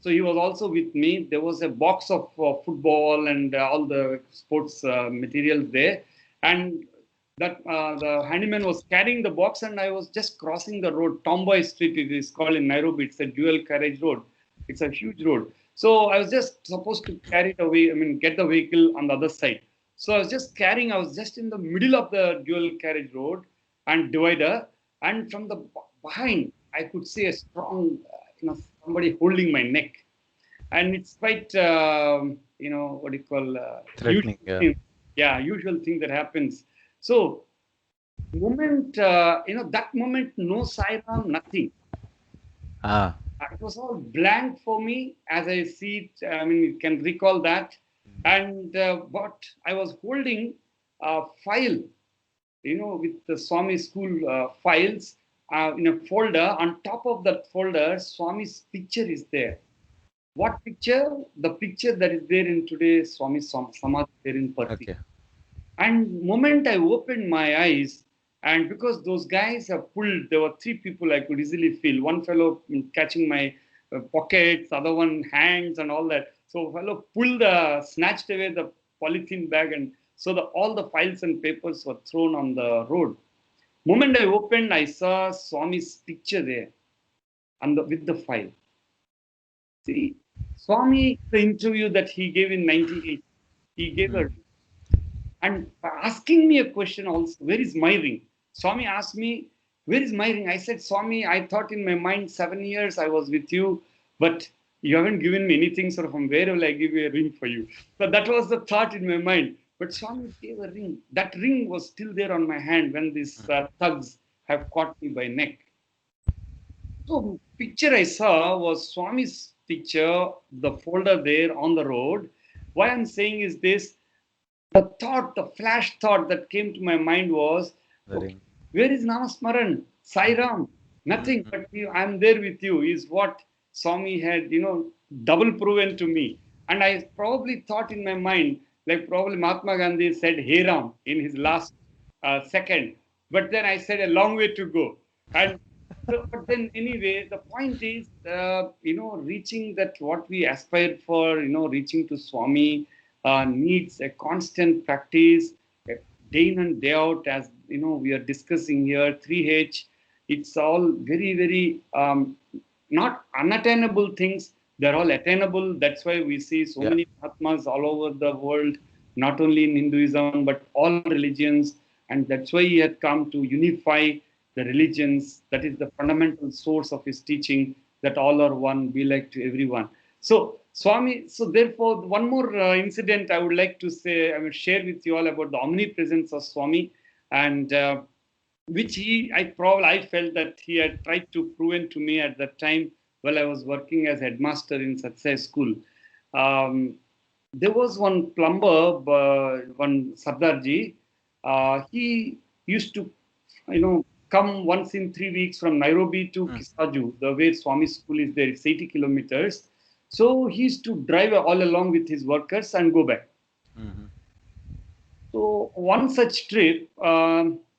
Speaker 3: So he was also with me. There was a box of football and all the sports materials there. And that the handyman was carrying the box, and I was just crossing the road. Tomboy Street, it is called in Nairobi. It's a dual carriage road. It's a huge road. So I was just supposed to carry it away. Get the vehicle on the other side. So I was just carrying. I was just in the middle of the dual carriage road and divider, and from the behind, I could see a strong, somebody holding my neck, and it's quite, what do you call, usual
Speaker 1: Threatening. Yeah.
Speaker 3: thing. Yeah, usual thing that happens. So moment, that moment, no siren, nothing.
Speaker 1: Ah.
Speaker 3: It was all blank for me as I see it. You can recall that. And but I was holding a file, with the Swami school files in a folder. On top of that folder, Swami's picture is there. What picture? The picture that is there in today's Swami Samadhi there in Parthi.
Speaker 1: Okay.
Speaker 3: And moment I opened my eyes, and because those guys have pulled, there were 3 people I could easily feel. One fellow catching my pockets, other one hands and all that. So fellow pulled, snatched away the polythene bag, and So all the files and papers were thrown on the road. Moment I opened, I saw Swami's picture there and with the file. See, Swami, the interview that he gave in 98, he gave a, and asking me a question also, where is my ring? Swami asked me, where is my ring? I said, Swami, I thought in my mind 7 years I was with you, but you haven't given me anything, so from where will I give you a ring for you? So that was the thought in my mind. But Swami gave a ring. That ring was still there on my hand when these thugs have caught me by neck. So picture I saw was Swami's picture, the folder there on the road. Why I'm saying is this, the thought, the flash thought that came to my mind was,
Speaker 1: The
Speaker 3: okay,
Speaker 1: ring.
Speaker 3: where is Namasmaran? Sai Ram? Nothing, but I'm there with you is what Swami had, double proven to me. And I probably thought in my mind, like probably Mahatma Gandhi said, Hey Ram in his last second. But then I said, a long way to go. And so, but then anyway, the point is, reaching that what we aspired for, reaching to Swami needs a constant practice, day in and day out. As we are discussing here, 3H. It's all very, very not unattainable things. They're all attainable. That's why we see so
Speaker 1: Yeah.
Speaker 3: many Mahatmas all over the world, not only in Hinduism but all religions. And that's why he had come to unify the religions. That is the fundamental source of his teaching, that all are one, be like to everyone. So Swami, so therefore, one more incident I would like to say, I will share with you all about the omnipresence of Swami, and which I felt that he had tried to prove to me at that time while I was working as headmaster in Satsang school. Um, there was one plumber, one Sardarji. He used to, come once in 3 weeks from Nairobi to Kisaju, the way Swami school is there. It's 80 kilometers. So he used to drive all along with his workers and go back. So one such trip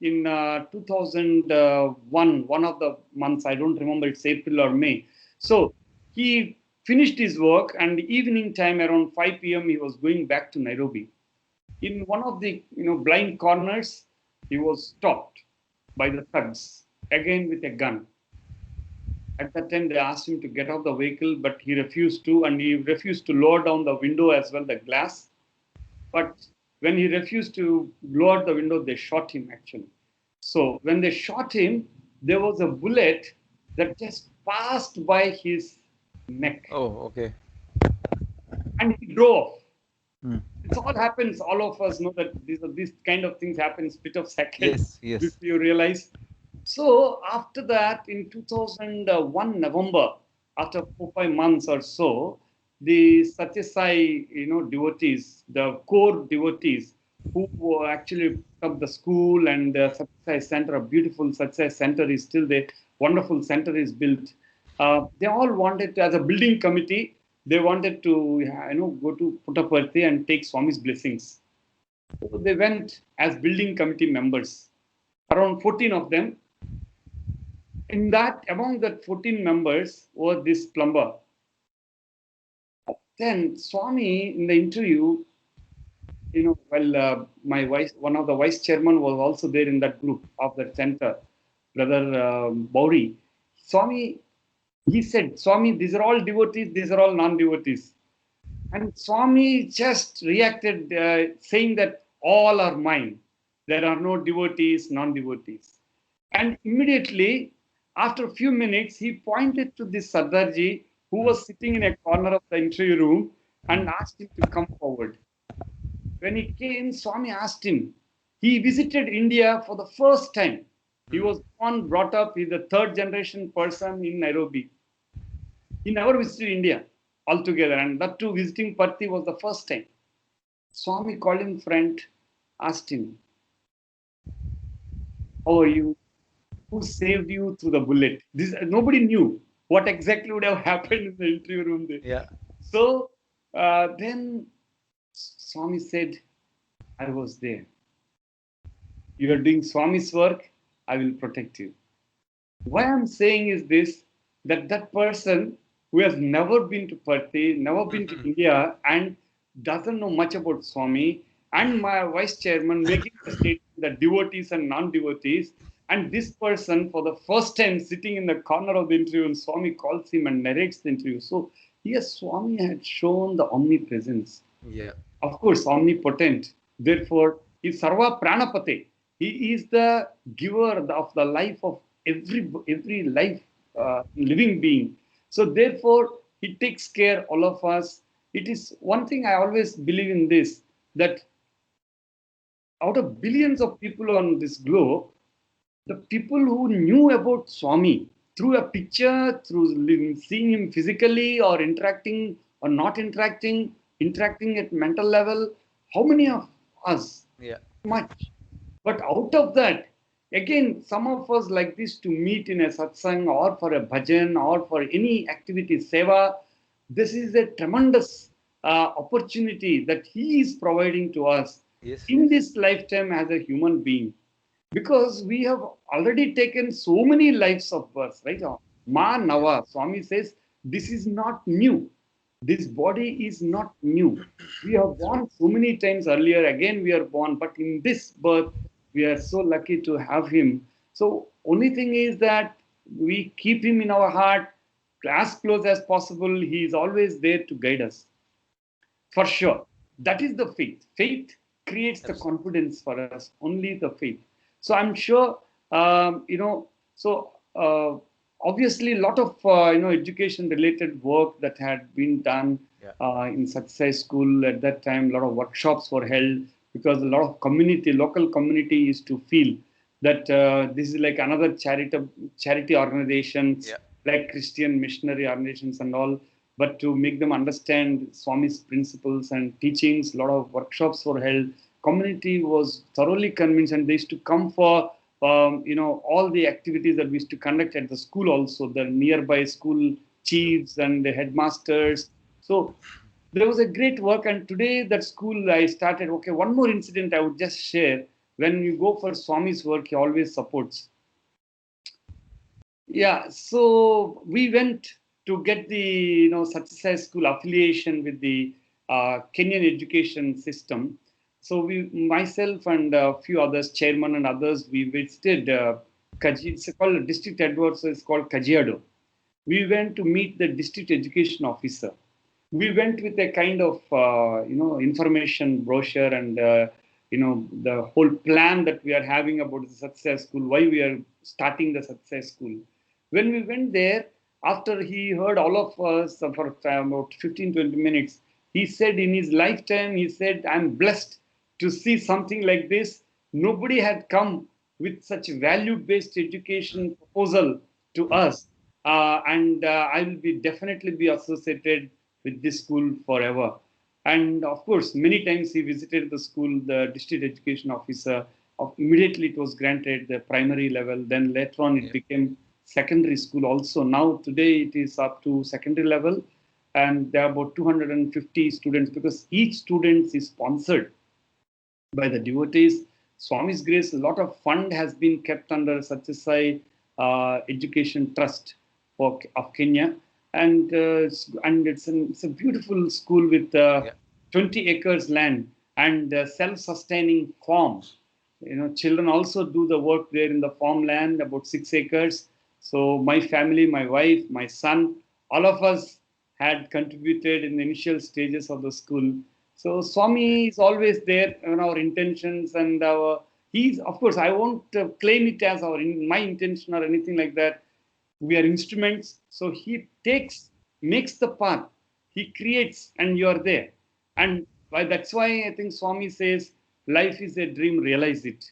Speaker 3: in 2001, one of the months, I don't remember, it's April or May. So he finished his work, and evening time around 5 p.m. he was going back to Nairobi. In one of the blind corners, he was stopped by the thugs, again with a gun. At that time, they asked him to get out of the vehicle, but he refused to, and he refused to lower down the window as well, the glass. But when he refused to lower the window, they shot him actually. So when they shot him, there was a bullet that just passed by his neck.
Speaker 1: Oh, okay.
Speaker 3: And he drove. It all happens. All of us know that these kind of things happen in split of seconds.
Speaker 1: Yes, yes.
Speaker 3: If you realize. So after that, in 2001 November, after 4-5 months or so, the Satyasai, devotees, the core devotees who actually put up the school and the Satyasai Center, a beautiful Satyasai Center is still there, wonderful center is built. They all wanted to, as a building committee, they wanted to, go to Puttaparthi and take Swami's blessings. So they went as building committee members, around 14 of them. In that, among that 14 members was this plumber. Then Swami, in the interview, my one of the vice chairman was also there in that group of that center, Brother Bauri. Swami, he said, Swami, these are all devotees, these are all non-devotees. And Swami just reacted, saying that all are mine. There are no devotees, non-devotees. And immediately, after a few minutes, he pointed to this Sardarji who was sitting in a corner of the interview room and asked him to come forward. When he came, Swami asked him. He visited India for the first time. He was born, brought up, he's a third generation person in Nairobi. He never visited India altogether, and that too, visiting Parthi was the first time. Swami called him friend, asked him, how are you? Who saved you through the bullet? Nobody knew what exactly would have happened in the interview room there.
Speaker 1: Yeah.
Speaker 3: So then Swami said, I was there. You are doing Swami's work, I will protect you. Why I'm saying is this, that person who has never been to Parthi, never been to India, and doesn't know much about Swami, and my vice chairman making the statement that devotees and non-devotees, and this person for the first time sitting in the corner of the interview, and Swami calls him and narrates the interview. So here Swami had shown the omnipresence,
Speaker 1: Yeah.
Speaker 3: of course, omnipotent. Therefore, he's Sarva Pranapate. He is the giver of the life of every life, living being. So therefore, he takes care all of us. It is one thing I always believe in this, that out of billions of people on this globe, the people who knew about Swami through a picture, through seeing him physically or interacting or not interacting, interacting at mental level, how many of us?
Speaker 1: Yeah.
Speaker 3: Much. But out of that, again, some of us like this to meet in a satsang or for a bhajan or for any activity, seva, this is a tremendous opportunity that he is providing to us
Speaker 1: Yes.
Speaker 3: in this lifetime as a human being, because we have already taken so many lives of birth, right? Ma
Speaker 1: Yeah.
Speaker 3: Nava, Swami says, this is not new. This body is not new. We have
Speaker 1: True.
Speaker 3: born so many times earlier, again we are born, but in this birth, we are so lucky to have him. So, only thing is that we keep him in our heart as close as possible. He is always there to guide us. For sure. That is the faith. Faith creates the
Speaker 1: Absolutely.
Speaker 3: confidence for us, only the faith. So I'm sure, so obviously a lot of, education related work that had been done
Speaker 1: Yeah.
Speaker 3: in Satsang school at that time. A lot of workshops were held because a lot of community, local community used to feel that this is like another charity organizations
Speaker 1: Yeah.
Speaker 3: like Christian missionary organizations and all, but to make them understand Swami's principles and teachings, a lot of workshops were held. Community was thoroughly convinced, and they used to come for all the activities that we used to conduct at the school. Also, the nearby school
Speaker 1: True.
Speaker 3: chiefs and the headmasters. So there was a great work, and today that school I started. Okay, one more incident I would just share. When you go for Swami's work, he always supports. Yeah, so we went to get the Satsang school affiliation with the Kenyan education system. So we, myself and a few others, chairman and others, we visited it's called district headquarters. It's called Kajiado. We went to meet the district education officer. We went with a kind of information brochure and the whole plan that we are having about the Satsang school, why we are starting the Satsang school. When we went there, after he heard all of us for about 15-20 minutes, he said in his lifetime, he said, I'm blessed to see something like this. Nobody had come with such value-based education proposal to us. And I will be definitely be associated with this school forever. And of course, many times he visited the school, the district education officer. Immediately it was granted the primary level. Then later on, it
Speaker 1: Yeah.
Speaker 3: became secondary school also. Now, today, it is up to secondary level. And there are about 250 students because each student is sponsored by the devotees. Swami's grace, a lot of fund has been kept under Satyasai Education Trust of Kenya, and it's a beautiful school with
Speaker 1: Yeah.
Speaker 3: 20 acres land and self-sustaining farm. Children also do the work there in the farmland, about 6 acres. So my family, my wife, my son, all of us had contributed in the initial stages of the school. So
Speaker 1: Yeah.
Speaker 3: Swami is always there in our intentions and our. He's, of course, I won't claim it as my intention or anything like that. We are instruments. So he makes the path. He creates, and you are there. And that's why I think Swami says, life is a dream, realize it.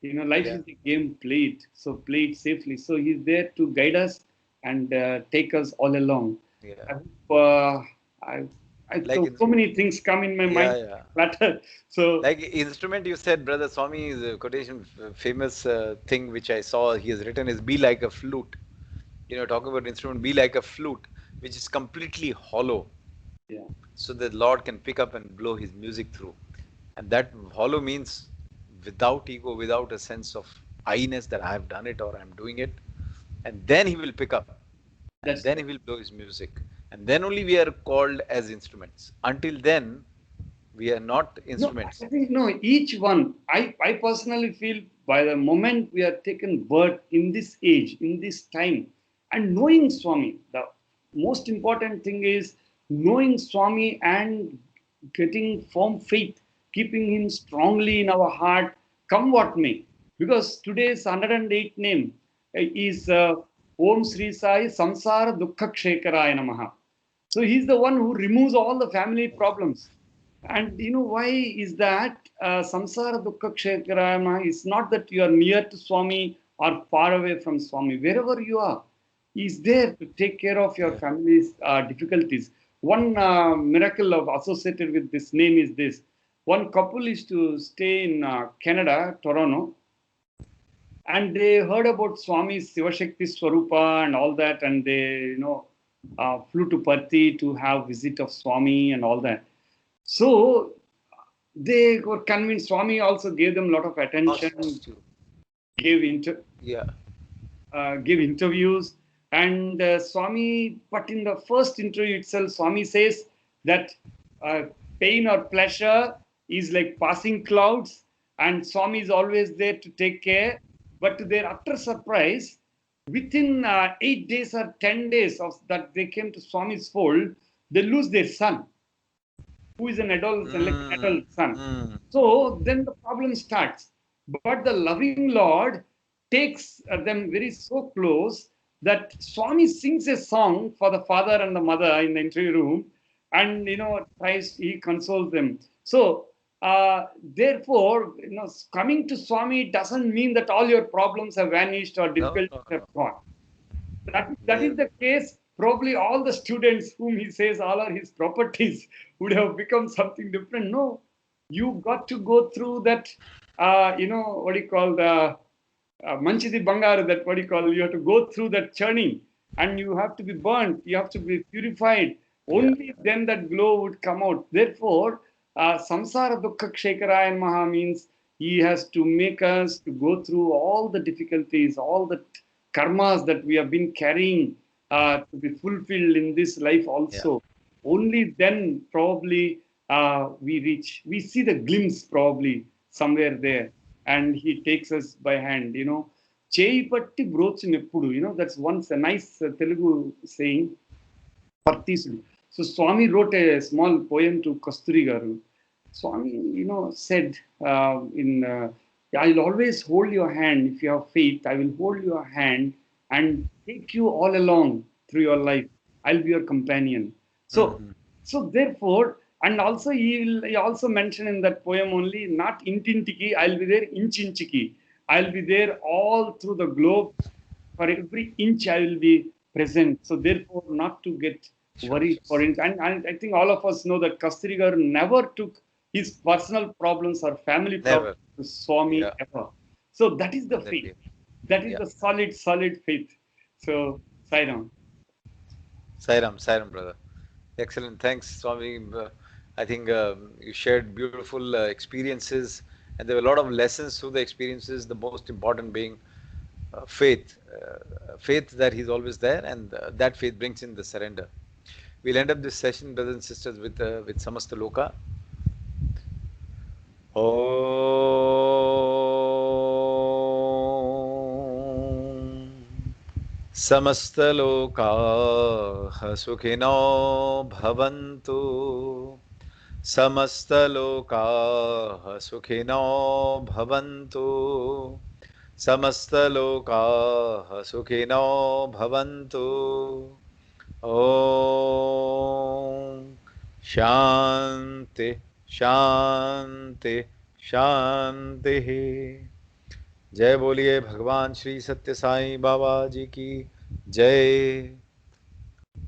Speaker 3: Life
Speaker 1: Yeah.
Speaker 3: is a game, play it. So play it safely. So he's there to guide us and take us all along.
Speaker 1: Yeah.
Speaker 3: I hope,
Speaker 1: Like
Speaker 3: so many things come in my
Speaker 1: yeah,
Speaker 3: mind.
Speaker 1: yeah.
Speaker 3: Platter. So
Speaker 1: Like instrument, you said, brother Swami's quotation, famous thing which I saw he has written is be like a flute. Talking about instrument, be like a flute, which is completely hollow,
Speaker 3: yeah,
Speaker 1: so the Lord can pick up and blow His music through. And that hollow means without ego, without a sense of I-ness that I have done it or I'm doing it. And then He will pick up, and
Speaker 3: that's
Speaker 1: then He
Speaker 3: right.
Speaker 1: will blow His music. And then only we are called as instruments. Until then, We are not
Speaker 3: No,
Speaker 1: instruments.
Speaker 3: I think no, each one. I personally feel by the moment we are taken birth in this age, in this time, and knowing Swami, the most important thing is knowing Swami and getting firm faith, keeping him strongly in our heart, come what may. Because today's 108 name is Om Sri Sai Samsara Dukkha Kshekaraya Namaha. So he's the one who removes all the family problems. And you know why is that samsara dukkha kshetrayama is not that you are near to Swami or far away from Swami. Wherever you are, he is there to take care of your
Speaker 1: Yeah.
Speaker 3: family's difficulties. One miracle of associated with this name is this. One couple used to stay in Canada, Toronto, and they heard about Swami's Sivashakti Swarupa and all that, and they, flew to Parthi to have visit of Swami and all that. So they were convinced. Swami also gave them a lot of attention,
Speaker 1: Lost you.
Speaker 3: gave inter,
Speaker 1: Yeah.
Speaker 3: give interviews, and Swami. But in the first interview itself, Swami says that uh, pain or pleasure is like passing clouds, and Swami is always there to take care. But to their utter surprise, within 8 days or 10 days of that they came to Swami's fold, they lose their son who is an adult, like an
Speaker 1: Mm,
Speaker 3: adult son.
Speaker 1: mm.
Speaker 3: So then the problem starts. But the loving Lord takes them very so close that Swami sings a song for the father and the mother in the interview room, and tries he consoles them. So therefore, coming to Swami doesn't mean that all your problems have vanished or
Speaker 1: No,
Speaker 3: difficulties
Speaker 1: no,
Speaker 3: have
Speaker 1: no.
Speaker 3: gone. That is
Speaker 1: Never.
Speaker 3: the case. Probably all the students whom he says all are his properties would have become something different. No, you got to go through that. What do you call the Manchidi Bangar? That what do you call? You have to go through that churning, and you have to be burnt. You have to be purified.
Speaker 1: Yeah.
Speaker 3: Only then that glow would come out. Therefore, samsara dukkha kshekaraya maha means he has to make us to go through all the difficulties, all the karmas that we have been carrying to be fulfilled in this life
Speaker 1: Yeah.
Speaker 3: also. Only then probably we see the glimpse probably somewhere there, and he takes us by hand. Cheyi patti brochu neppudu. That's once a nice Telugu saying. Partisulu. So Swami wrote a small poem to Kasturi Garu. Swami, said I'll always hold your hand if you have faith. I will hold your hand and take you all along through your life. I'll be your companion. So,
Speaker 1: Mhm.
Speaker 3: so therefore, and also he also mentioned in that poem only not intintiki. I'll be there inchinchiki. I'll be there all through the globe. For every inch I will be present. So therefore, not to get
Speaker 1: Sure.
Speaker 3: worried for it. And I think all of us know that Kasturigar never took his personal problems or family
Speaker 1: Never.
Speaker 3: problems to Swami
Speaker 1: Yeah.
Speaker 3: ever. So that is the faith.
Speaker 1: Exactly.
Speaker 3: That is
Speaker 1: Yeah.
Speaker 3: the solid faith. So Sairam.
Speaker 1: Sairam, Sairam, brother. Excellent. Thanks, Swami. I think you shared beautiful experiences, and there were a lot of lessons through the experiences. The most important being faith that He's always there, and that faith brings in the surrender. We'll end up this session, brothers and sisters, with Samasta Loka. Om समस्तलोकाः सुखिनो भवन्तु समस्तलोकाः सुखिनो भवन्तु समस्तलोकाः सुखिनो भवन्तु ॐ शान्ति शान्ति शान्तिः जय बोलिए भगवान श्री सत्य साईं बाबा जी की जय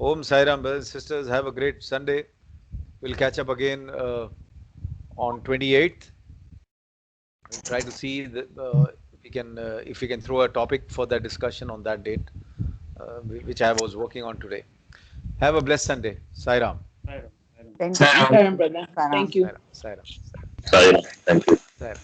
Speaker 1: Om Sai Ram, brothers and sisters. Have a great Sunday. We'll catch up again on 28th. We'll try to see if we can throw a topic for that discussion on that date, which I was working on today. Have a blessed Sunday. Sai Ram.
Speaker 3: Sairam. Sairam.
Speaker 2: Thank you, brother.
Speaker 1: Sai Ram.
Speaker 2: Thank you.
Speaker 1: Sai Ram. Sai Ram.
Speaker 4: Sorry. Thank you.
Speaker 1: Sai Ram.